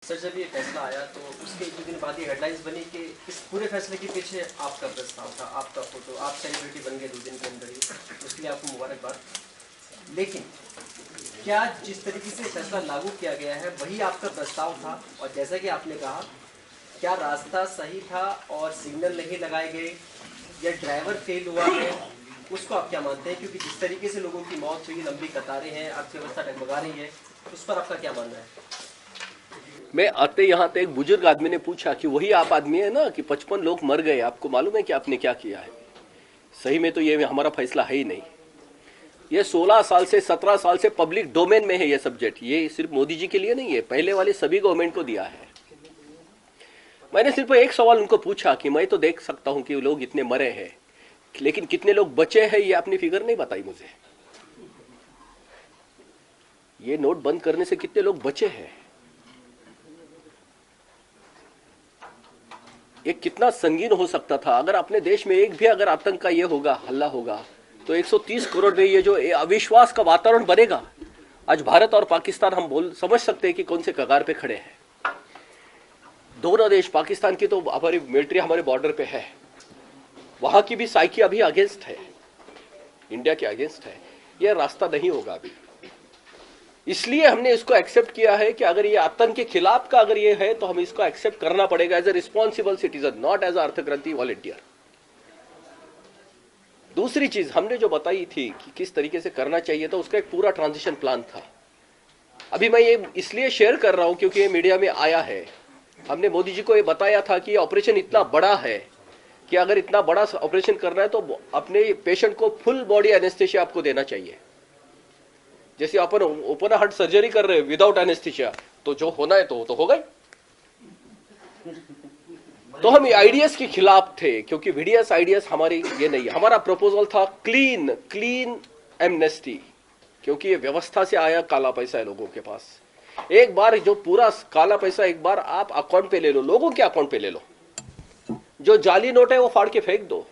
Sir जब ये फैसला आया तो उसके एक दो दिन बाद ये हेडलाइंस बनी कि इस पूरे फैसले के पीछे आपका प्रस्ताव था, आपका फोटो, आप सेलिब्रिटी बन गए 2 दिन के अंदर ही, उसके लिए आपको मुबारकबाद। लेकिन क्या जिस तरीके से फैसला लागू किया गया है वही आपका प्रस्ताव था? और जैसा कि आपने कहा, क्या रास्ता सही था और सिग्नल नहीं लगाए गए या ड्राइवर फेल हुआ है, उसको आप क्या मानते हैं? क्योंकि जिस तरीके से लोगों की मौत हुई, लंबी कतारें हैं, अर्थव्यवस्था डगमगा रही है, उस पर आपका क्या मानना है? मैं आते यहाँ पे एक बुजुर्ग आदमी ने पूछा कि वही आप आदमी है ना कि 55 लोग मर गए, आपको मालूम है कि आपने क्या किया है? सही में तो ये हमारा फैसला है ही नहीं। ये 16 साल से 17 साल से पब्लिक डोमेन में है ये सब्जेक्ट। ये सिर्फ मोदी जी के लिए नहीं है, पहले वाले सभी गवर्नमेंट को दिया है। मैंने सिर्फ एक सवाल उनको पूछा कि मैं तो देख सकता हूं कि लोग इतने मरे हैं, लेकिन कितने लोग बचे हैं ये अपनी फिगर नहीं बताई मुझे। ये नोट बंद करने से कितने लोग बचे हैं, ये कितना संगीन हो सकता था। अगर अपने देश में एक भी अगर आतंक का ये होगा, हल्ला होगा, तो 130 करोड़ में ये जो अविश्वास का वातावरण बनेगा, आज भारत और पाकिस्तान हम समझ सकते हैं कि कौन से कगार पे खड़े हैं। दोनों देश, पाकिस्तान की तो हमारी मिलिट्री हमारे बॉर्डर पे है, वहां की भी साइकी अभी अगेंस्ट है, इंडिया के अगेंस्ट है। यह रास्ता नहीं होगा अभी। इसलिए हमने इसको एक्सेप्ट किया है कि अगर ये आतंक के खिलाफ का अगर ये है तो हम इसको एक्सेप्ट करना पड़ेगा as a responsible citizen, not as Arthakranti volunteer. दूसरी चीज हमने जो बताई थी कि किस तरीके से करना चाहिए था, उसका एक पूरा ट्रांजिशन प्लान था। अभी मैं ये इसलिए शेयर कर रहा हूं क्योंकि ये मीडिया में आया है। हमने मोदी जी को ये बताया था कि ऑपरेशन इतना बड़ा है कि अगर इतना बड़ा ऑपरेशन करना है तो अपने पेशेंट को फुल बॉडी एनेस्थेशिया आपको देना चाहिए। जैसे अपन ओपन हार्ट सर्जरी कर रहे हैं विदाउट एनेस्थेशिया, तो जो होना है तो हो गई। तो हम आईडीएस के खिलाफ थे क्योंकि वीडीएस आईडीएस हमारी ये नहीं है। हमारा प्रपोजल था क्लीन एमनेस्टी, क्योंकि ये व्यवस्था से आया काला पैसा है लोगों के पास। एक बार जो पूरा काला पैसा एक बार आप अकाउंट पे ले लो, लोगों के अकाउंट पे ले लो, जो जाली नोट है वो फाड़ के फेंक दो,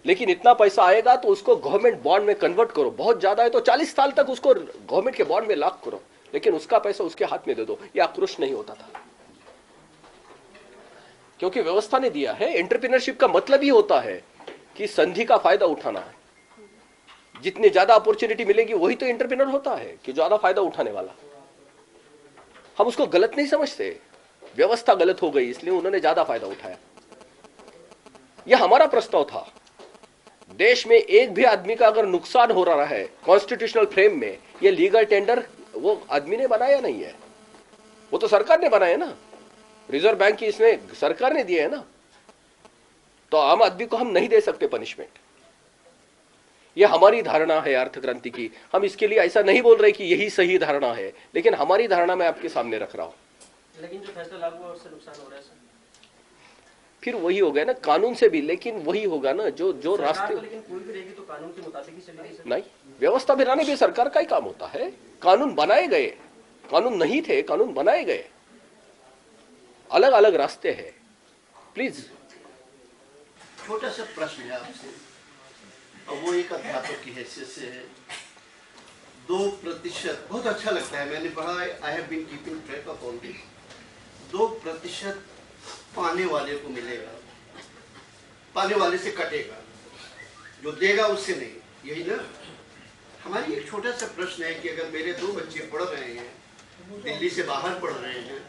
लेकिन इतना पैसा आएगा तो उसको गवर्नमेंट बॉन्ड में कन्वर्ट करो। बहुत ज्यादा है तो 40 साल तक उसको गवर्नमेंट के बॉन्ड में लॉक करो, लेकिन उसका पैसा उसके हाथ में दे दो। ये आक्रोश नहीं होता था क्योंकि व्यवस्था ने दिया है। एंटरप्रेन्योरशिप का मतलब ही होता है कि संधि का फायदा उठाना है। जितनी ज्यादा अपॉर्चुनिटी मिलेगी वही तो एंटरप्रेन्योर होता है कि ज्यादा फायदा उठाने वाला। हम उसको गलत नहीं समझते, व्यवस्था गलत हो गई इसलिए उन्होंने ज्यादा फायदा उठाया। यह हमारा प्रस्ताव था। देश में एक भी आदमी का अगर नुकसान हो रहा है कॉन्स्टिट्यूशनल फ्रेम में, ये लीगल टेंडर वो आदमी ने बनाया नहीं है, वो तो सरकार ने बनाया ना। रिजर्व बैंक की इसमें सरकार ने दिया है ना, तो आम आदमी को हम नहीं दे सकते पनिशमेंट। यह हमारी धारणा है अर्थ क्रांति की। हम इसके लिए ऐसा नहीं बोल रहे कि यही सही धारणा है, लेकिन हमारी धारणा मैं आपके सामने रख रहा हूं। लेकिन जो फैसला लागू हुआ उससे नुकसान हो रहा है सर। फिर वही हो गया ना कानून से भी, लेकिन वही होगा ना जो रास्ते। लेकिन कोई भी रहेगी तो कानून के मुताबिक ही चलेगी सर। नहीं, व्यवस्था बनाने भी सरकार का ही काम होता है। कानून बनाए गए, कानून नहीं थे, कानून बनाए गए, अलग अलग रास्ते हैं। प्लीज छोटा सा प्रश्न है आपसे, और वो एक अध्यापक की हैसियत से है। 2% बहुत अच्छा लगता है, मैंने पढ़ा, I have been keeping track of all this. 2% पाने वाले को मिलेगा, पाने वाले से कटेगा, जो देगा उससे नहीं, यही ना। हमारी एक छोटा सा प्रश्न है कि अगर मेरे 2 बच्चे पढ़ रहे हैं, दिल्ली से बाहर पढ़ रहे हैं,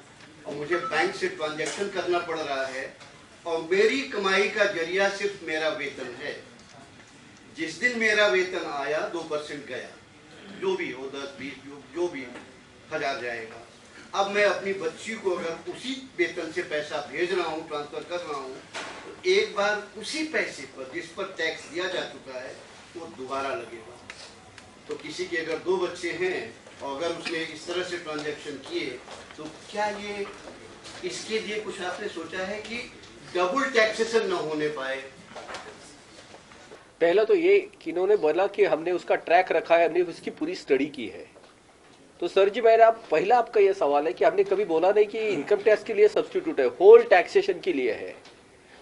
और मुझे बैंक से ट्रांजैक्शन करना पड़ रहा है, और मेरी कमाई का जरिया सिर्फ मेरा वेतन है। जिस दिन मेरा वेतन आया 2% गया, जो भी हो 10, 20, जो भी 1000 जाएगा। अब मैं अपनी बच्ची को अगर उसी वेतन से पैसा भेज रहा हूँ, ट्रांसफर कर रहा हूँ, तो एक बार उसी पैसे पर जिस पर टैक्स दिया जा चुका है वो दोबारा लगेगा। तो किसी के अगर 2 बच्चे हैं और अगर उसने इस तरह से ट्रांजैक्शन किए, तो क्या ये इसके लिए कुछ आपने सोचा है कि डबल टैक्सेशन न होने पाए? पहला तो ये कि इन्होंने बोला कि हमने उसका ट्रैक रखा है, हमने उसकी पूरी स्टडी की है। तो सर जी, मेरा पहला आपका ये सवाल है कि हमने कभी बोला नहीं कि इनकम टैक्स के लिए सब्स्टिट्यूट है, होल टैक्सेशन के लिए है।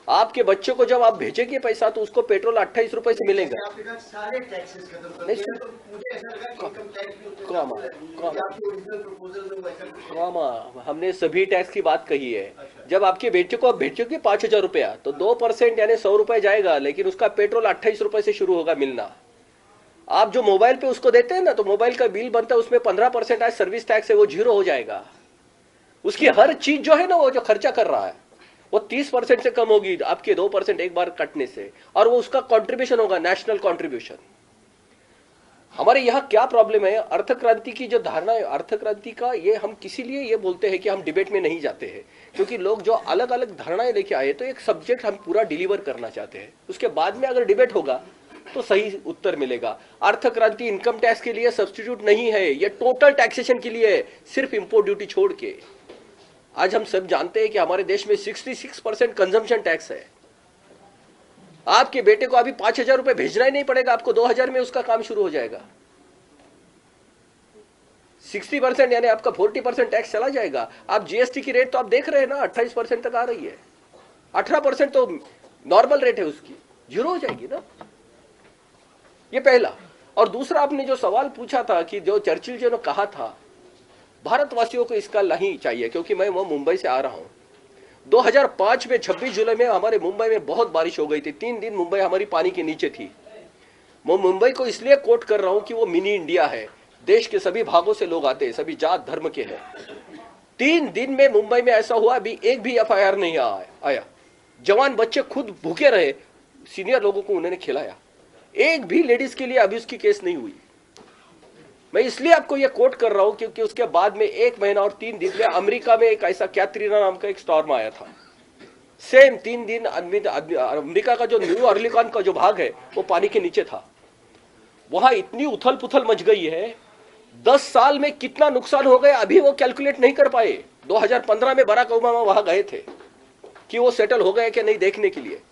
आपके बच्चों को जब आप भेजेंगे पैसा तो उसको पेट्रोल 28 रुपए से मिलेगा। आपने कहा सारे टैक्सेस खत्म कर नहीं, दिए, तो मुझे ऐसा लगा कि इनकम टैक्स भी उतने कम खत्म नहीं कम है। आपके ओरिजिनल प्रपोजल में वैसा कुछ है। हाँ, हमने सभी टैक्स की बात कही है। जब आपके बेटे को आप भेजोगे 5,000 रुपया तो 2% यानी 100 रुपए जाएगा, लेकिन उसका पेट्रोल 28 रुपए से शुरू होगा मिलना। आप जो मोबाइल पे उसको देते हैं ना, तो मोबाइल का बिल बनता है उसमें 15% आज सर्विस टैक्स है, वो 0 हो जाएगा। उसकी हर चीज जो है ना, वो जो खर्चा कर रहा है वो 30% से कम होगी आपके 2% एक बार कटने से, और वो उसका कंट्रीब्यूशन होगा, नेशनल कंट्रीब्यूशन। हमारे यहाँ क्या प्रॉब्लम है, अर्थ क्रांति की जो धारणा है, अर्थ क्रांति का ये हम किसी लिए ये बोलते हैं कि हम डिबेट में नहीं जाते हैं, क्योंकि लोग जो अलग अलग धारणाएं लेके आए तो एक सब्जेक्ट हम पूरा डिलीवर करना चाहते हैं, उसके बाद में अगर डिबेट होगा तो सही उत्तर मिलेगा। अर्थ क्रांति इनकम टैक्स के लिए सब्स्टिट्यूट नहीं है, ये टोटल टैक्सेशन के लिए है, सिर्फ इंपोर्ट ड्यूटी छोड़ के। आज हम सब जानते हैं कि हमारे देश में 66% कंजम्पशन टैक्स है। आपके बेटे को अभी 5,000 रुपए भेजना ही नहीं पड़ेगा, आपको 2,000 में उसका काम शुरू हो जाएगा। 60% यानी आपका 40% टैक्स चला जाएगा। आप जीएसटी की रेट तो आप देख रहे हैं ना, 28% तक आ रही है। 18% तो नॉर्मल रेट है उसकी, 0 हो जाएगी ना। ये पहला। और दूसरा, आपने जो सवाल पूछा था कि जो चर्चिल जी ने कहा था, भारतवासियों को इसका नहीं चाहिए, क्योंकि मैं वो मुंबई से आ रहा हूं। 2005 में 26 जुलाई में हमारे मुंबई में बहुत बारिश हो गई थी, 3 दिन मुंबई हमारी पानी के नीचे थी। मैं मुंबई को इसलिए कोट कर रहा हूं कि वो मिनी इंडिया है, देश के सभी भागों से लोग आते हैं, सभी जात धर्म के हैं। 3 दिन में मुंबई में ऐसा हुआ, अभी एक भी एफआईआर नहीं आया। जवान बच्चे खुद भूखे रहे, सीनियर लोगों को उन्होंने खिलाया, एक भी लेडीज के लिए अभी उसकी केस नहीं हुई। मैं इसलिए आपको यह कोट कर रहा हूं क्योंकि उसके बाद में 1 महीना और 3 दिन में अमेरिका में एक ऐसा कैटरीना नाम का एक स्टॉर्म आया था। सेम 3 दिन अमेरिका का जो न्यू अर्लिकॉन का जो भाग है वो पानी के नीचे था। वहां इतनी उथल पुथल मच गई है, 10 साल में कितना नुकसान हो गया अभी वो कैलकुलेट नहीं कर पाए। 2015 में बराक ओबामा वहां गए थे कि वो सेटल हो गए कि नहीं देखने के लिए।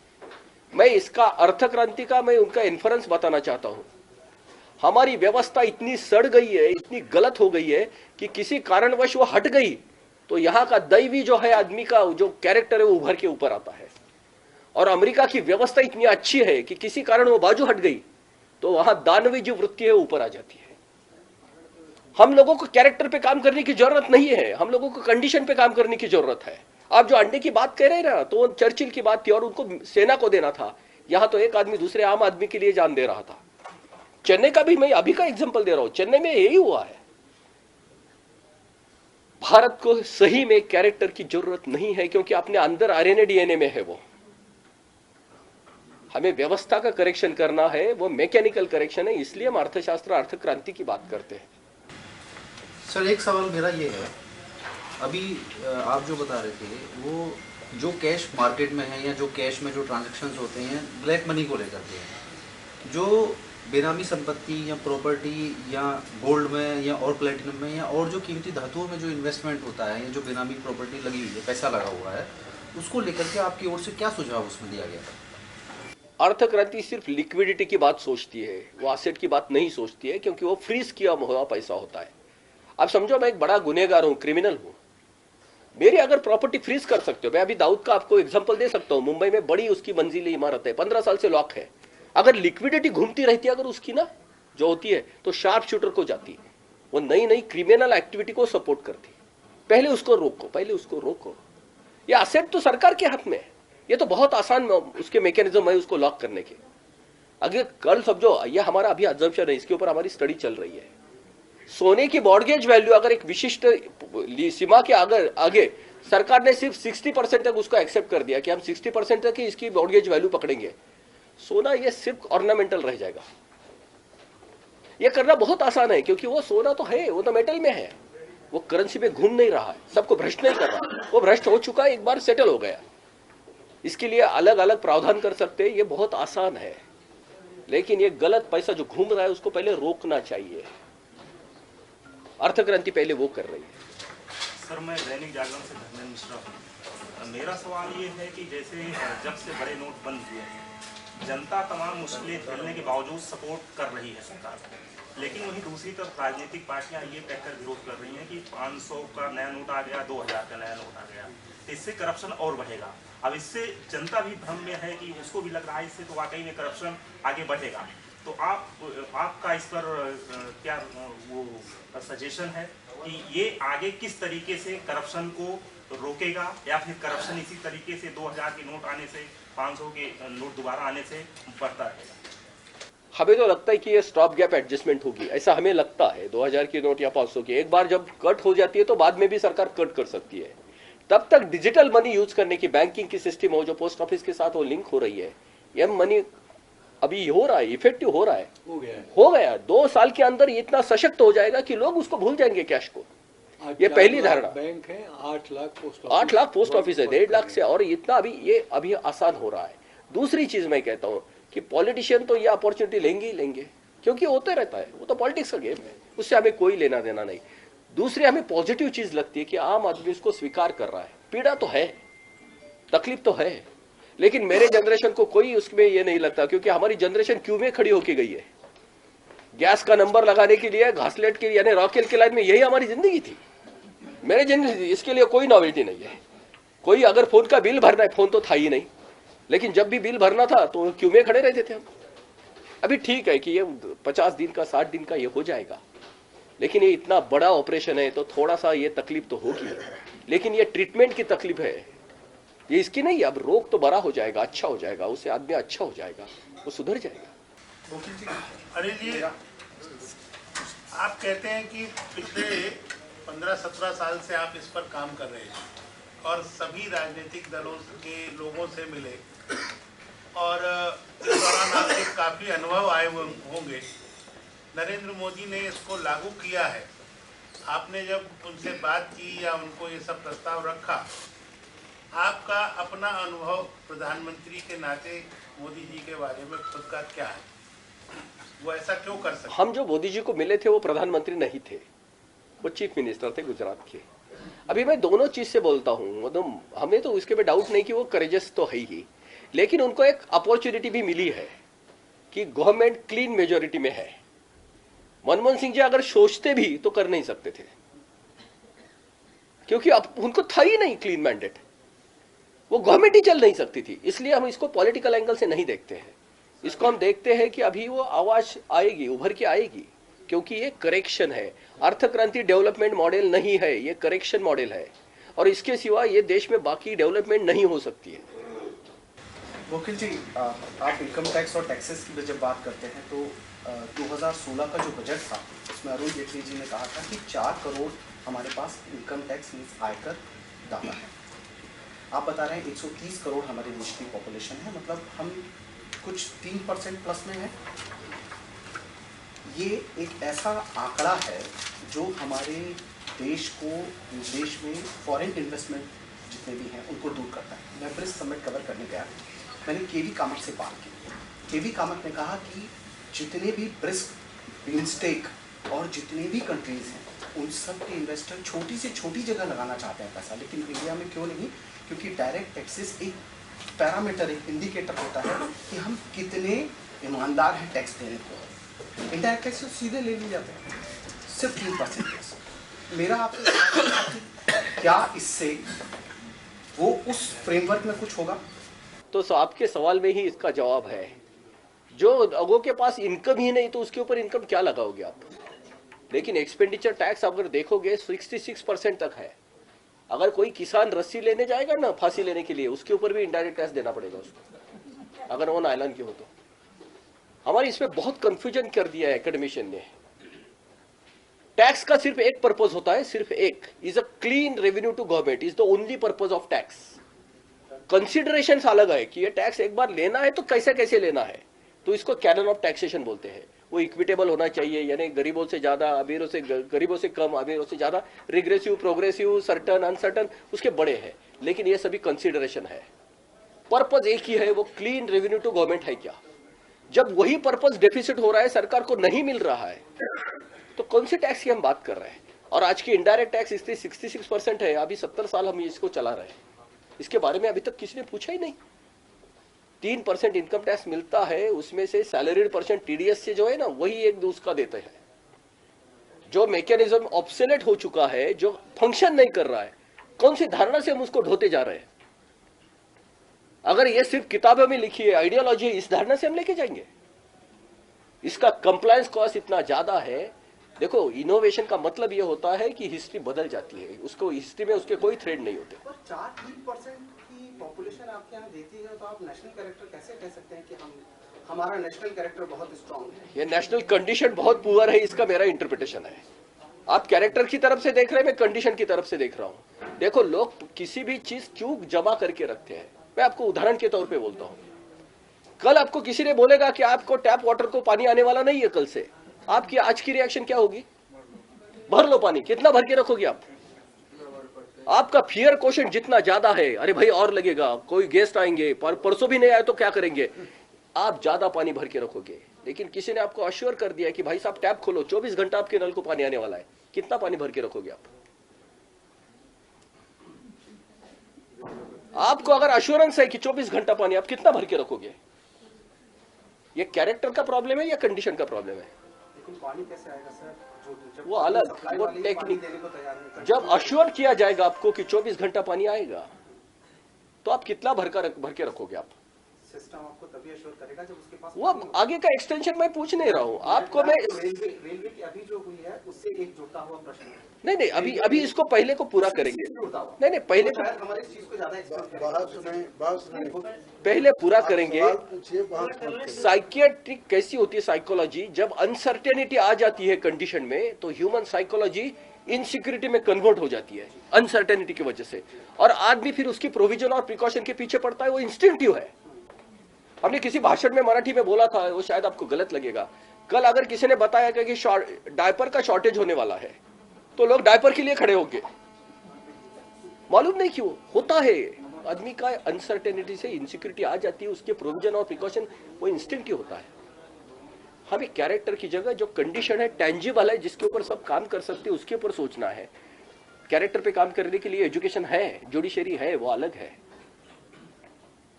मैं इसका अर्थ क्रांति का मैं उनका इन्फ्रेंस बताना चाहता हूं। हमारी व्यवस्था इतनी सड़ गई है, इतनी गलत हो गई है कि किसी कारणवश वो हट गई तो यहाँ का दैवी जो है आदमी का जो कैरेक्टर है वो उभर के ऊपर आता है। और अमेरिका की व्यवस्था इतनी अच्छी है कि किसी कारण वो बाजू हट गई तो वहां दानवी जो वृत्ति है ऊपर आ जाती है। हम लोगों को कैरेक्टर पे काम करने की जरूरत नहीं है, हम लोगों को कंडीशन पे काम करने की जरूरत है। आप जो अंडे की बात कह रहे हैं ना, तो वो चर्चिल की बात थी और उनको सेना को देना था। यहां तो एक आदमी दूसरे आम आदमी के लिए जान दे रहा था। चेन्नई का भी मैं अभी का एग्जांपल दे रहा हूं, चेन्नई में यही हुआ है। भारत को सही में कैरेक्टर की जरूरत नहीं है, क्योंकि अपने अंदर आरएनए डीएनए में है वो। हमें व्यवस्था का करेक्शन करना है, वो मैकेनिकल करेक्शन है, इसलिए हम अर्थशास्त्र अर्थ क्रांति की बात करते हैं। सर एक सवाल मेरा ये है, अभी आप जो बता रहे थे वो जो कैश मार्केट में है या जो कैश में जो ट्रांजैक्शंस होते हैं ब्लैक मनी को लेकर के हैं, जो बेनामी संपत्ति या प्रॉपर्टी या गोल्ड में या और प्लेटिनम में या और जो कीमती धातुओं में जो इन्वेस्टमेंट होता है या जो बेनामी प्रॉपर्टी लगी हुई है, पैसा लगा हुआ है, उसको लेकर के आपकी ओर से क्या सुझाव उसमें दिया गया था? अर्थ क्रांति सिर्फ लिक्विडिटी की बात सोचती है, वो एसेट की बात नहीं सोचती है, क्योंकि वो फ्रीज किया हुआ पैसा होता है। आप समझो मैं एक बड़ा गुनहगार हूं, क्रिमिनल हूं, मेरी अगर प्रॉपर्टी फ्रीज कर सकते हो, मैं अभी दाऊद का आपको एग्जांपल दे सकता हूं। मुंबई में बड़ी उसकी मंजिली इमारत है, 15 साल से लॉक है। अगर लिक्विडिटी घूमती रहती है अगर उसकी ना जो होती है, तो शार्प शूटर को जाती है, वो नई नई क्रिमिनल एक्टिविटी को सपोर्ट करती है। पहले उसको रोको। ये एसेट तो सरकार के हाथ में है, ये तो बहुत आसान उसके मैकेनिज्म है उसको लॉक करने के। अगर कल समझो, ये हमारा अभी अजम्पशन है, इसके ऊपर हमारी स्टडी चल रही है। सोने की मॉर्गेज वैल्यू अगर एक विशिष्ट सीमा के आगे सरकार ने सिर्फ 60% तक उसको एक्सेप्ट कर दिया कि हम 60% तक ही इसकी मॉर्गेज वैल्यू पकड़ेंगे, सोना ये सिर्फ ऑर्नामेंटल रह जाएगा। ये करना बहुत आसान है, क्योंकि वो सोना तो है, वो तो मेटल में है, वो करेंसी में घूम नहीं रहा है, सबको भ्रष्ट नहीं कर रहा, वो भ्रष्ट हो चुका है, एक बार सेटल हो गया। इसके लिए अलग अलग प्रावधान कर सकते हैं, ये बहुत आसान है। लेकिन ये गलत पैसा जो घूम रहा है उसको पहले रोकना चाहिए। अर्थ क्रांति पहले वो कर रही है। सर मैं दैनिक जागरण से धर्मेंद्र मिश्रा हूँ। मेरा सवाल ये है कि जैसे जब से बड़े नोट बंद हुए हैं, जनता तमाम मुश्किलें झेलने के बावजूद सपोर्ट कर रही है सरकार को, लेकिन वहीं दूसरी तरफ राजनीतिक पार्टियां ये कहकर विरोध कर रही हैं कि 500 का नया नोट आ गया, 2000 का नया नोट आ गया, इससे करप्शन और बढ़ेगा। अब इससे जनता भी भ्रम में है कि उसको भी लग रहा है इससे तो वाकई में करप्शन आगे बढ़ेगा। तो आपका इस पर क्या वो सजेशन है कि ये आगे किस तरीके से करप्शन को रोकेगा, या फिर करप्शन इसी तरीके से 2000 के नोट आने से, 500 के नोट दोबारा आने से बढ़ता रहेगा? हमें तो लगता है कि ये स्टॉप गैप एडजस्टमेंट होगी, ऐसा हमें लगता है। 2000 की नोट या 500 की एक बार जब कट हो जाती है तो बाद में भी सरकार कट कर सकती है। तब तक डिजिटल मनी यूज करने की बैंकिंग की सिस्टम हो, जो पोस्ट ऑफिस के साथ वो लिंक हो रही है, ये मनी अभी हो रहा है, इफेक्टिव हो रहा है, हो गया 2 साल के अंदर इतना सशक्त हो जाएगा कि लोग उसको भूल जाएंगे कैश को। ये पहली धारणा। बैंक है, 8 लाख पोस्ट ऑफिस है, 1.5 लाख से, और इतना अभी आसान हो रहा है। दूसरी चीज मैं कहता हूँ कि पॉलिटिशियन तो ये अपॉर्चुनिटी लेंगे ही लेंगे, क्योंकि होते रहता है, वो तो पॉलिटिक्स का गेम है, उससे हमें कोई लेना देना नहीं। दूसरी हमें पॉजिटिव चीज लगती है कि आम आदमी उसको स्वीकार कर रहा है। पीड़ा तो है, तकलीफ तो है, लेकिन मेरे जनरेशन को कोई उसमें ये नहीं लगता, क्योंकि हमारी जनरेशन क्यों में खड़ी होके गई है। गैस का नंबर लगाने के लिए, घासलेट के लिए, यानी रॉकेल के लाइन में, यही हमारी जिंदगी थी, मेरे जनरेशन। इसके लिए कोई नॉवेल्टी नहीं है। कोई अगर फोन का बिल भरना है, फोन तो था ही नहीं, लेकिन जब भी बिल भरना था तो क्यों में खड़े रहते थे हम। अभी ठीक है कि ये 50 दिन का, 60 दिन का ये हो जाएगा, लेकिन ये इतना बड़ा ऑपरेशन है तो थोड़ा सा ये तकलीफ तो होगी, लेकिन ये ट्रीटमेंट की तकलीफ है, ये इसकी नहीं। अब रोग तो बड़ा हो जाएगा, अच्छा हो जाएगा, उससे आदमी अच्छा हो जाएगा, वो सुधर जाएगा। अरे जी, आप कहते हैं कि पिछले 15-17 साल से आप इस पर काम कर रहे हैं और सभी राजनीतिक दलों के लोगों से मिले, और इस दौरान आपके काफ़ी अनुभव आए हुए होंगे। नरेंद्र मोदी ने इसको लागू किया है, आपने जब उनसे बात की या उनको ये सब प्रस्ताव रखा, आपका अपना अनुभव प्रधानमंत्री के नाते मोदी जी के बारे में खुद का क्या है? वो ऐसा क्यों कर सकते? हम जो मोदी जी को मिले थे वो प्रधानमंत्री नहीं थे, वो चीफ मिनिस्टर थे गुजरात के। अभी मैं दोनों चीज से बोलता हूँ, मतलब हमें तो इसके पे डाउट नहीं कि वो करेजस तो है ही, लेकिन उनको एक अपॉर्चुनिटी भी मिली है कि गवर्नमेंट क्लीन मेजोरिटी में है। मनमोहन सिंह जी अगर सोचते भी तो कर नहीं सकते थे, क्योंकि अब उनको था ही नहीं क्लीन मैंडेट, वो गवर्नमेंट ही चल नहीं सकती थी। इसलिए हम इसको पॉलिटिकल एंगल से नहीं देखते हैं, इसको हम देखते हैं कि अभी वो आवाज आएगी, उभर के आएगी, क्योंकि ये करेक्शन है। अर्थ क्रांति डेवलपमेंट मॉडल नहीं है, ये करेक्शन मॉडल है, और इसके सिवा ये देश में बाकी डेवलपमेंट नहीं हो सकती है। वकील जी, आप इनकम टैक्स और टैक्सेस की जब बात करते हैं तो 2016 का जो बजट था उसमें अरुण जेटली जी ने कहा था कि 4 करोड़ हमारे पास इनकम टैक्स मीन्स आयकर दाता है। आप बता रहे हैं 130 करोड़ हमारे देश की पॉपुलेशन है, मतलब हम कुछ 3% प्लस में है। ये एक ऐसा आंकड़ा है जो हमारे देश को, देश में फॉरेन इन्वेस्टमेंट जितने भी हैं उनको दूर करता है। मैं ब्रिक्स समिट कवर करने गया, मैंने केवी कामत से बात की। केवी कामत ने कहा कि जितने भी ब्रिक्स, बिम्स्टेक और जितने भी कंट्रीज हैं उन सब के इन्वेस्टर छोटी से छोटी जगह लगाना चाहते हैं पैसा, लेकिन इंडिया में क्यों नहीं? क्योंकि डायरेक्ट टैक्सेस एक पैरामीटर, एक इंडिकेटर होता है कि हम कितने ईमानदार हैं टैक्स देने को। इनडायरेक्ट टैक्स सीधे ले लिए जाते हैं, सिर्फ 3%। मेरा आपसे क्या इससे वो उस फ्रेमवर्क में कुछ होगा? तो आपके सवाल में ही इसका जवाब है। जो लोगों के पास इनकम ही नहीं तो उसके ऊपर इनकम क्या लगाओगे आप? लेकिन एक्सपेंडिचर टैक्स अगर देखोगे 66% तक है। अगर कोई किसान रस्सी लेने जाएगा ना फांसी लेने के लिए, उसके ऊपर भी इनडायरेक्ट टैक्स देना पड़ेगा उसको, अगर वो नायलॉन की हो तो। हमारी इसमें बहुत कंफ्यूजन कर दिया है एकेडमिशियन ने। टैक्स का सिर्फ एक पर्पज होता है, सिर्फ एक, is a clean revenue to government, is the only purpose of tax. Consideration अलग है कि ये टैक्स एक बार लेना है तो कैसे कैसे लेना है, तो इसको कैनन ऑफ टैक्सेशन बोलते हैं। वो इक्विटेबल होना चाहिए, यानी गरीबों से ज्यादा, अमीरों से गरीबों से कम, अमीरों से ज्यादा, रिग्रेसिव, प्रोग्रेसिव, सर्टन, अनसर्टन, उसके बड़े हैं। लेकिन ये सभी कंसिडरेशन है, पर्पज एक ही है, वो क्लीन रेवेन्यू टू गवर्नमेंट है। क्या जब वही पर्पज डेफिसिट हो रहा है, सरकार को नहीं मिल रहा है, तो कौन से टैक्स की हम बात कर रहे हैं? और आज की इनडायरेक्ट टैक्स इसलिए 66% है। अभी 70 साल हम इसको चला रहे हैं, इसके बारे में अभी तक किसी ने पूछा ही नहीं। 3% इनकम टैक्स मिलता है, उसमें से सैलरीड परसेंट टीडीएस से जो है ना, वही एक दूसरा देते हैं। जो मैकेनिज्म ऑब्सोलेट हो चुका है, जो फंक्शन नहीं कर रहा है, कौन सी धारणा से हम उसको ढोते जा रहे हैं? अगर ये सिर्फ किताबों में लिखी है, आइडियोलॉजी है, इस धारणा से हम लेके जाएंगे। इसका कंप्लायंस कॉस्ट इतना ज्यादा है। देखो, इनोवेशन का मतलब ये होता है कि हिस्ट्री बदल जाती है, उसको हिस्ट्री में उसके कोई थ्रेड नहीं होते। 4-3% की पॉपुलेशन आपके यहाँ देती है, तो आप नेशनल कैरेक्टर कैसे कह सकते हैं कि हमारा नेशनल कैरेक्टर बहुत स्ट्रांग है? ये नेशनल कंडीशन बहुत पुअर है, इसका मेरा इंटरप्रिटेशन है। आप कैरेक्टर की तरफ से देख रहे हैं, मैं कंडीशन की तरफ से देख रहा हूं। देखो, लोग किसी भी चीज चूक जमा करके रखते हैं। मैं आपको उदाहरण के तौर पे बोलता हूं, कल आपको किसी ने बोलेगा कि आपको टैप वाटर को पानी आने वाला नहीं है कल से, आपकी आज की रिएक्शन क्या होगी? भर लो पानी। कितना भर के रखोगे आप? आपका फियर क्वेश्चन जितना ज्यादा है, अरे भाई और लगेगा, कोई गेस्ट आएंगे, परसों भी नहीं आए तो क्या करेंगे, आप ज्यादा पानी भर के रखोगे। लेकिन किसी ने आपको अश्योर कर दिया कि भाई साहब टैप खोलो, 24 घंटा आपके नल को पानी आने वाला है, कितना पानी भर के रखोगे आप? आपको अगर अश्योरेंस है कि 24 घंटा पानी, आप कितना भर के रखोगे? ये कैरेक्टर का प्रॉब्लम है या कंडीशन का प्रॉब्लम है? लेकिन पानी कैसे आएगा सर? वो अलग, वो टेक्निक। जब अश्योर किया जाएगा आपको कि 24 घंटा पानी आएगा, तो आप कितना भर के रखोगे? आप सिस्टम आपको तभी अश्योर करेगा जब उसके पास वो आगे का एक्सटेंशन मैं पूछ नहीं रहा हूं आपको। मैं रेलवे की अभी जो हुई है उससे एक जुड़ता हुआ प्रश्न है। नहीं, अभी इसको पहले को पूरा करेंगे। नहीं, पहले को हमारे इस चीज को ज्यादा पहले पूरा करेंगे। साइकियाट्रिक कैसी होती है साइकोलॉजी? जब अनसर्टेनिटी आ जाती है कंडीशन में, तो ह्यूमन साइकोलॉजी इनसिक्योरिटी में कन्वर्ट हो जाती है अनसर्टेनिटी की वजह से, और आदमी फिर उसकी प्रोविजन और प्रिकॉशन के पीछे पड़ता है। वो इंस्टिंक्टिव है। हमने किसी भाषण में मराठी में बोला था, वो शायद आपको गलत लगेगा। कल अगर किसी ने बताया कि डायपर का शॉर्टेज होने वाला है, तो लोग डायपर के लिए खड़े होंगे। मालूम नहीं क्यों होता है। आदमी का अनसर्टेनिटी से इनसिक्योरिटी आ जाती है, उसके प्रोविजन और प्रिकॉशन वो इंस्टिंक्टिव होता है। हमें कैरेक्टर की जगह जो कंडीशन है, टेंजिबल है, जिसके ऊपर सब काम कर सकते हैं, उसके ऊपर सोचना है। कैरेक्टर पे काम करने के लिए एजुकेशन है, जुडिशरी है, वो अलग है।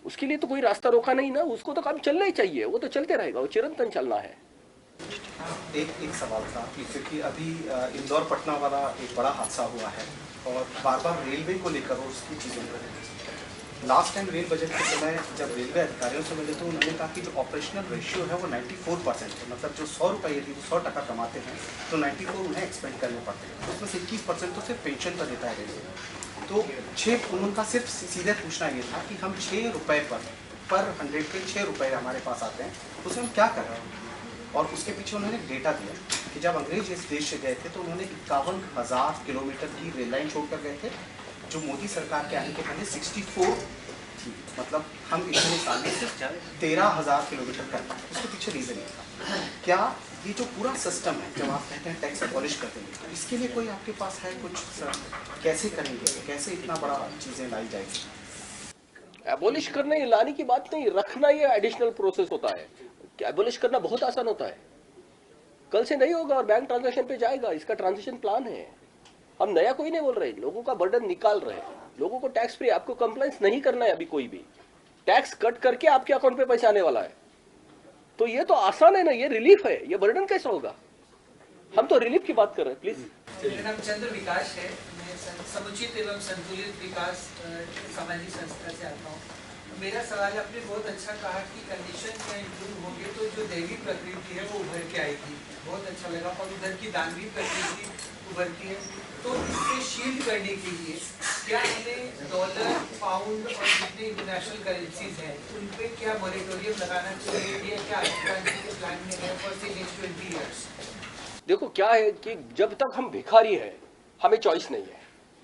उसके लिए तो कोई रास्ता रोका नहीं ना, उसको तो काम चलना ही चाहिए, वो तो चलते रहेगा, वो चिरंतन चलना है। एक सवाल था क्योंकि अभी इंदौर पटना वाला एक बड़ा हादसा हुआ है और बार बार रेलवे को लेकर उसकी चीज़ों पर लास्ट टाइम रेल बजट के समय जब रेलवे अधिकारियों से मिले तो उन्होंने कहा कि जो ऑपरेशनल रेशियो है वो 94% है। मतलब जो 100 रुपये यदि वो 100 टका कमाते हैं तो 94 उन्हें एक्सपेंड करने पड़ते हैं। तो उसमें से 21% तो सिर्फ पेंशन पर देता है रेलवे। तो उनका सिर्फ सीधे पूछना ये था कि हम 6 रुपये पर 100 के 6 रुपये हमारे पास आते हैं, उसमें हम क्या कर रहे हैं? और उसके पीछे उन्होंने डेटा दिया कि जब अंग्रेज इस देश से गए थे तो उन्होंने 51,000 किलोमीटर की रेल लाइन छोड़कर गए थे, जो मोदी सरकार के आने के पहले 64 थी। मतलब हम इतने साल में सिर्फ 13,000 किलोमीटर कर पाए। उसके पीछे रीज़न ये था। क्या ये जो पूरा सिस्टम है, जब आप कहते हैं टैक्स अबॉलिश कर देंगे, तो इसके लिए कोई आपके पास है कुछ? कैसे करेंगे? कैसे इतना बड़ा चीज़ें लाई जाएगी? एबॉलिश करने लाने की बात नहीं, रखना ये एडिशनल प्रोसेस होता है। एबॉलिश करना बहुत आसान होता है, कल से नहीं होगा और बैंक ट्रांजैक्शन पे जाएगा। इसका ट्रांजिशन प्लान है। हम नया कोई नहीं बोल रहे, लोगों का बर्डन निकाल रहे हैं। लोगों को टैक्स फ्री, आपको कंप्लायंस नहीं करना है। अभी कोई भी टैक्स कट करके आपके अकाउंट पे पैसा आने वाला है, तो ये तो आसान है ना, ये रिलीफ है। ये बर्डन कैसा होगा? हम तो रिलीफ की बात कर रहे हैं। प्लीज। मेरा नाम चंद्र विकास है, मैं समुचित एवं संतुलित विकास सामाजिक संस्था से आता हूँ। मेरा सवाल, आपने बहुत अच्छा कहा कि कंडीशन क्या इम्प्रूव होंगे तो जो दैवी प्रकृति है वो उभर के आएगी। बहुत अच्छा लगा। और उधर की दानवी प्रकृति उभरती है, तो इससे शील्ड करने के लिए क्या हमें डॉलर, पाउंड और जितने इंटरनेशनल करेंसीज हैं उन पे क्या मॉरेटोरियम लगाना चाहिए? क्या के प्लान में है फॉर द नेक्स्ट 20 ईयर्स? देखो क्या है कि जब तक हम भिखारी हैं हमें चॉइस नहीं है।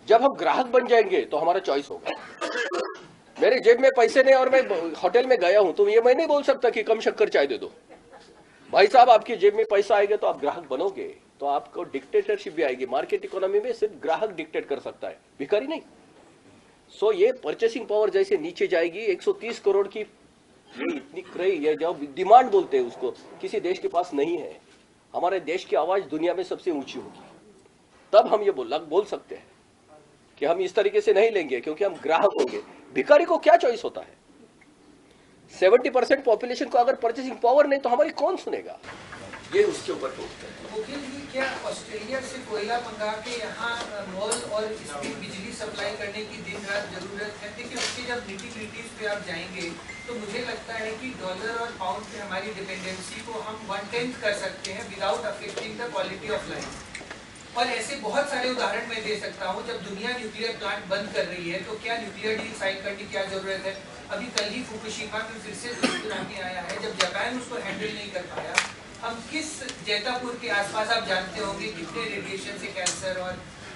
जब हम ग्राहक बन जाएंगे तो हमारा चॉइस होगा। मेरे जेब में पैसे नहीं और मैं होटल में गया हूं, तो ये मैं नहीं बोल सकता कि कम शक्कर चाय दे दो। भाई साहब, आपकी जेब में पैसा आएगा तो आप ग्राहक बनोगे, तो आपको डिक्टेटरशिप भी आएगी। मार्केट इकोनॉमी में सिर्फ ग्राहक डिक्टेट कर सकता है, भिखारी नहीं। सो ये परचेसिंग पावर जैसे नीचे जाएगी, 130 करोड़ की इतनी क्रय है, जो डिमांड बोलते हैं उसको, किसी देश के पास नहीं है। हमारे देश की आवाज दुनिया में सबसे ऊंची होगी, तब हम ये बोल सकते हैं कि हम इस तरीके से नहीं लेंगे, क्योंकि हम ग्राहक होंगे। भिखारी को क्या चॉइस होता है? 70% पॉपुलेशन को अगर परचेसिंग पावर नहीं तो हमारी कौन सुनेगा? ये उसके ऊपर ठोकते हैं। मुखिल जी, क्या ऑस्ट्रेलिया से कोयला मंगा के यहाँ मॉल और इसकी बिजली सप्लाई करने की दिन रात जरूरत है? देखिए, उसकी जब निटी-ग्रिटीज पे आप जाएंगे तो मुझे लगता है कि डॉलर और पाउंड पे हमारी डिपेंडेंसी को हम 1/10 कर सकते हैं without affecting the quality of life. और ऐसे बहुत सारे उदाहरण मैं दे सकता हूँ। जब दुनिया न्यूक्लियर प्लांट बंद कर रही है तो क्या न्यूक्लियर डील साइन करने की क्या जरूरत है? अभी कल ही फुकुशिमा में फिर से सुनामी आया है, जब जापान उसको हैंडल नहीं कर पाया। हम किस जैतापुर के आसपास आप जानते होंगे कितने रेडिएशन से कैंसर और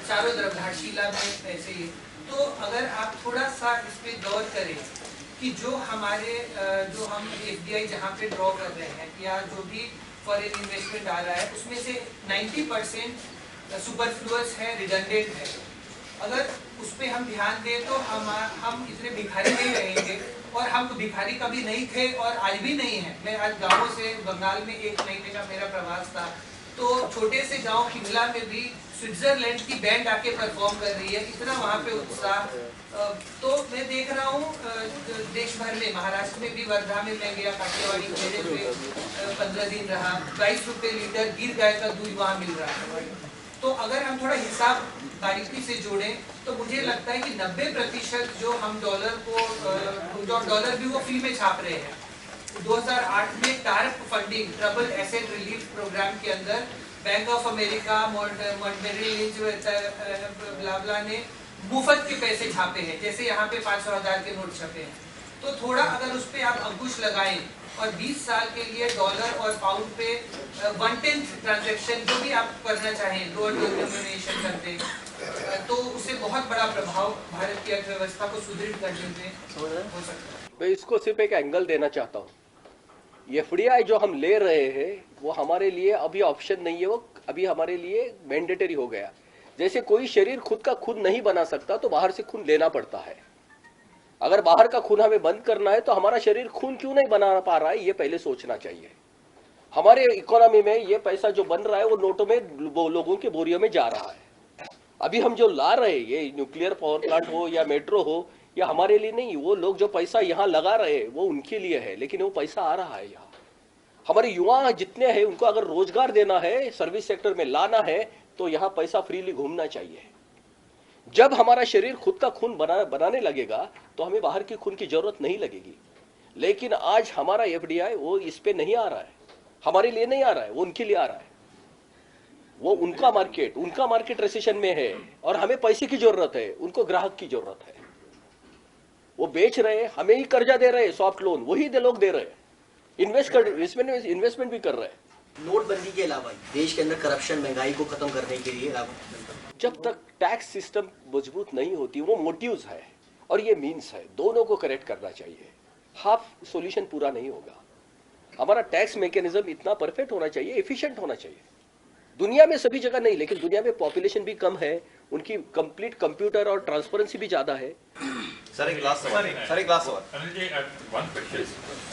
चारों तरफ घाटशिला में ऐसे ही। तो अगर आप थोड़ा सा इस पे गौर करें कि जो हमारे जो हम एफडीआई जहाँ पे ड्रॉ कर रहे हैं या जो भी फॉरेन इन्वेस्टमेंट आ रहा है उसमें से 90% सुपरफ्लुअस है, रिडंडेंट है। अगर उस पर हम ध्यान दें तो हम इतने भिखारी नहीं रहेंगे। और हम भिखारी कभी नहीं थे और आज भी नहीं है। मैं आज गाँव से बंगाल में 1 महीने का मेरा प्रवास था, तो छोटे से गांव किमला में भी स्विट्जरलैंड की बैंड आके परफॉर्म कर रही है, इतना वहाँ पे उत्साह। तो मैं देख रहा हूँ देश भर में, महाराष्ट्र में भी वर्धा में मैं गया, काठियावाड़ी मेले पे 15 दिन रहा, 22 रुपये लीटर गिर गाय का दूध वहाँ मिल रहा है। तो अगर हम थोड़ा हिसाब बारीकी से जोड़ें तो मुझे लगता है कि 90% जो हम डॉलर को, जो डॉलर भी वो फ्री में छाप रहे हैं। 2008 में TARP funding, trouble asset relief program के अंदर Bank of America, Montgomery Lynch, blah blah ने मुफ्त के पैसे छापे हैं, जैसे यहाँ पे 500,000 के नोट छपे हैं। तो थोड़ा अगर उस पर आप अंकुश लगाएं और 20 साल के लिए डॉलर और पाउंड पे 1/10 ट्रांजैक्शन जो भी आप करना चाहें, लोअर डिनोमिनेशन कर दें, तो उससे बहुत बड़ा प्रभाव भारत की अर्थव्यवस्था को सुदृढ़ करने में हो सकता है। मैं इसको सिर्फ एक एंगल देना चाहता हूँ। एफडीआई जो हम ले रहे हैं वो हमारे लिए अभी ऑप्शन नहीं है, वो अभी हमारे लिए मैंडेटरी हो गया। जैसे कोई शरीर खुद का खून नहीं बना सकता तो बाहर से खून लेना पड़ता है। अगर बाहर का खून हमें बंद करना है तो हमारा शरीर खून क्यों नहीं बना पा रहा है, ये पहले सोचना चाहिए। हमारे इकोनॉमी में ये पैसा जो बन रहा है वो नोटों में लोगों के बोरियों में जा रहा है। अभी हम जो ला रहे हैं, ये न्यूक्लियर पावर प्लांट हो या मेट्रो हो, या हमारे लिए नहीं, वो लोग जो पैसा यहाँ लगा रहे हैं वो उनके लिए है, लेकिन वो पैसा आ रहा है यहाँ। हमारे युवा जितने हैं उनको अगर रोजगार देना है, सर्विस सेक्टर में लाना है, तो यहाँ पैसा फ्रीली घूमना चाहिए। जब हमारा शरीर खुद का खून बनाने लगेगा तो हमें बाहर की खून की जरूरत नहीं लगेगी। लेकिन आज हमारा एफडीआई वो इस पे नहीं आ रहा है, हमारे लिए नहीं आ रहा है, वो उनके लिए आ रहा है। वो उनका मार्केट रिसेशन में है और हमें पैसे की जरूरत है, उनको ग्राहक की जरूरत है। वो बेच रहे हैं, हमें ही कर्जा दे रहे हैं, सॉफ्ट लोन वही लोग दे रहे हैं, इन्वेस्टमेंट भी कर रहे हैं। नोटबंदी के अलावा देश के अंदर करप्शन, महंगाई को खत्म करने के लिए जब तक टैक्स सिस्टम मजबूत नहीं होती, वो मोटिव्स है और ये मीन्स है, दोनों को करेक्ट करना चाहिए। हाफ सॉल्यूशन पूरा नहीं होगा। हमारा टैक्स मैकेनिज्म इतना परफेक्ट होना चाहिए, एफिशिएंट होना चाहिए। दुनिया में सभी जगह नहीं, लेकिन दुनिया में पॉपुलेशन भी कम है, उनकी कंप्लीट कंप्यूटर और ट्रांसपेरेंसी भी ज्यादा है। सर एक लास्ट सवाल। Anil ji, one question.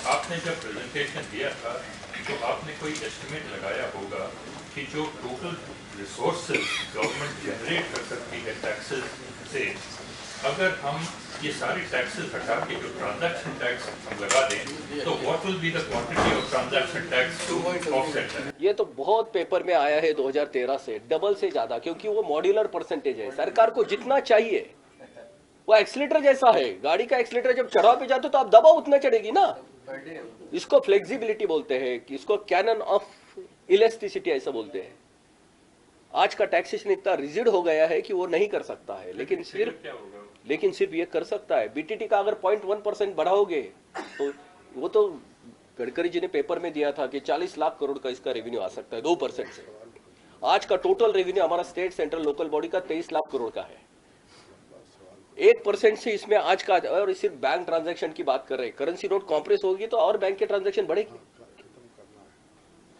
आपने जब प्रेजेंटेशन दिया था तो आपने कोई एस्टिमेट लगाया होगा कि जो टोटल रिसोर्सेज गवर्नमेंट जनरेट कर सकती है टैक्सेस से, अगर हम ये सारी टैक्सेस हटा के जो ट्रांजैक्शन टैक्स हम लगा दें तो what will be the quantity of transaction tax to offset that? ये तो बहुत पेपर में आया है 2013 से, डबल से ज्यादा, क्योंकि वो मॉड्यूलर परसेंटेज है। सरकार को जितना चाहिए, वो एक्सीलेटर जैसा है, गाड़ी का एक्सीलेटर जब चढ़ाव पे जाते तो आप दबाओ उतना चढ़ेगी ना। इसको फ्लेक्सिबिलिटी बोलते हैं, इसको कैनन ऑफ इलास्टिसिटी ऐसा बोलते हैं। आज का टैक्सेशन इतना रिजिड हो गया है कि वो नहीं कर सकता है, लेकिन सिर्फ ये कर सकता है। बीटीटी का अगर 0.1% बढ़ाओगे तो वो तो गडकरी जी ने पेपर में दिया था कि 40 लाख करोड़ का इसका रेवेन्यू आ सकता है 2% से। आज का टोटल रेवेन्यू हमारा स्टेट, सेंट्रल, लोकल बॉडी का 23 लाख करोड़ का है। 1% से इसमें आज का, और सिर्फ बैंक ट्रांजैक्शन की बात कर रहे हैं, करेंसी नोट कॉम्प्रेस होगी तो और बैंक के ट्रांजैक्शन बढ़ेगी।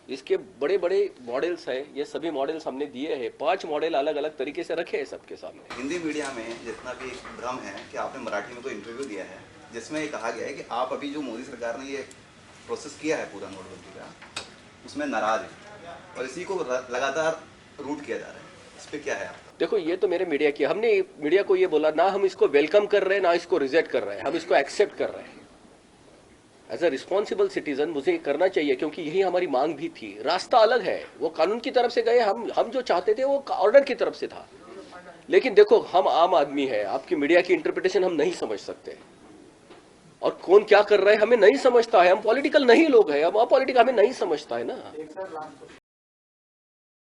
इसके बड़े बड़े मॉडल्स हैं, ये सभी मॉडल्स हमने दिए हैं, 5 मॉडल अलग अलग तरीके से रखे हैं सबके सामने। हिंदी मीडिया में जितना भी भ्रम है कि आपने मराठी में कोई इंटरव्यू दिया है जिसमें ये कहा गया है कि आप अभी जो मोदी सरकार ने ये प्रोसेस किया है पूरा नोटबंदी का, उसमें नाराज है और इसी को लगातार रूट किया जा रहा है, इस पर क्या है आपका? देखो, ये तो मेरे मीडिया की, हमने मीडिया को ये बोला ना, हम इसको वेलकम कर रहे हैं ना इसको रिजेक्ट कर रहे हैं, हम इसको एक्सेप्ट कर रहे हैं। एज अ रिस्पॉन्सिबल सिटीजन मुझे ये करना चाहिए, क्योंकि यही हमारी मांग भी थी। रास्ता अलग है, वो कानून की तरफ से गए, हम जो चाहते थे वो ऑर्डर की तरफ से था। लेकिन देखो, हम आम आदमी है, आपकी मीडिया की इंटरप्रिटेशन हम नहीं समझ सकते, और कौन क्या कर रहा है हमें नहीं समझता है। हम पॉलिटिकल नहीं लोग हैं, हम अपॉलिटिकल हमें नहीं समझता है ना।